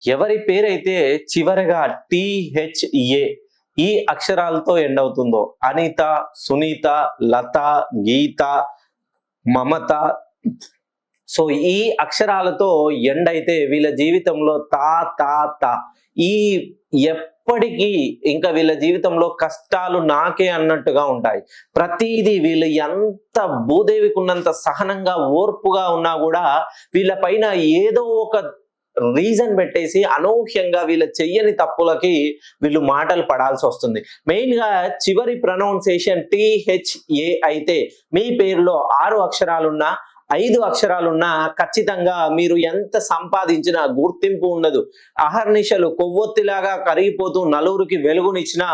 ఎవరి పేరైతే చివరగా టీహెచ్ఏ ఈ అక్షరాలతో ఎండ్ అవుతుందో అనిత, సునీత, లత, గీత, మమత, సో ఈ అక్షరాలతో ఎండ్ అయితే వీళ్ళ జీవితంలో తా తా తా ఈ ఎప్పటికీ ఇంకా వీళ్ళ జీవితంలో కష్టాలు నాకే అన్నట్టుగా ఉంటాయి. ప్రతిదీ వీళ్ళు ఎంత భూదేవికి ఉన్నంత సహనంగా ఓర్పుగా ఉన్నా కూడా వీళ్ళ పైన ఏదో ఒక రీజన్ పెట్టేసి అనూహ్యంగా వీళ్ళ చెయ్యని తప్పులకి వీళ్ళు మాటలు పడాల్సి వస్తుంది. మెయిన్ గా చివరి ప్రొనౌన్సియేషన్ టీహెచ్ఏ అయితే మీ పేరులో 6 అక్షరాలున్నా 5 అక్షరాలున్నా ఖచ్చితంగా మీరు ఎంత సంపాదించినా గుర్తింపు ఉండదు. అహర్నిశలు కొవ్వొత్తిలాగా కరిగిపోతూ నలుగురికి వెలుగునిచ్చినా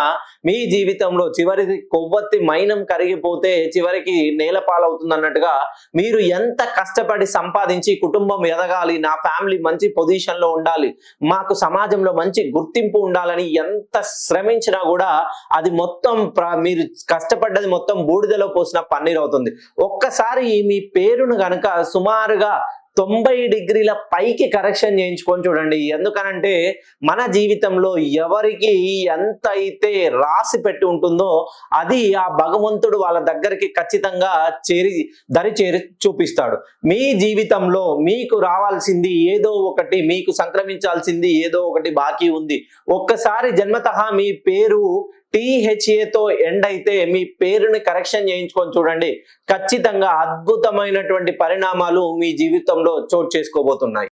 మీ జీవితంలో చివరికి కొవ్వొత్తి మైనం కరిగిపోతే చివరికి నేలపాలవుతుంది అన్నట్టుగా మీరు ఎంత కష్టపడి సంపాదించి కుటుంబం ఎదగాలి, నా ఫ్యామిలీ మంచి పొజిషన్ లో ఉండాలి, మాకు సమాజంలో మంచి గుర్తింపు ఉండాలని ఎంత శ్రమించినా కూడా అది మొత్తం మీరు కష్టపడ్డది మొత్తం బూడిదలో పోసిన పన్నీర్ అవుతుంది. ఒక్కసారి మీ పేరును కనుక సుమారుగా 90 డిగ్రీల పైకి కరెక్షన్ చేయించుకొని చూడండి. ఎందుకనంటే మన జీవితంలో ఎవరికి ఎంత అయితే రాసి పెట్టి ఉంటుందో అది ఆ భగవంతుడు వాళ్ళ దగ్గరికి ఖచ్చితంగా దరి చేరి చూపిస్తాడు. మీ జీవితంలో మీకు రావాల్సింది ఏదో ఒకటి, మీకు సంక్రమించాల్సింది ఏదో ఒకటి బాకీ ఉంది. ఒక్కసారి జన్మతః మీ పేరు టీహెచ్ఏతో ఎండ్ అయితే మీ పేరుని కరెక్షన్ చేయించుకొని చూడండి. ఖచ్చితంగా అద్భుతమైనటువంటి పరిణామాలు మీ జీవితంలో చోటు చేసుకోబోతున్నాయి.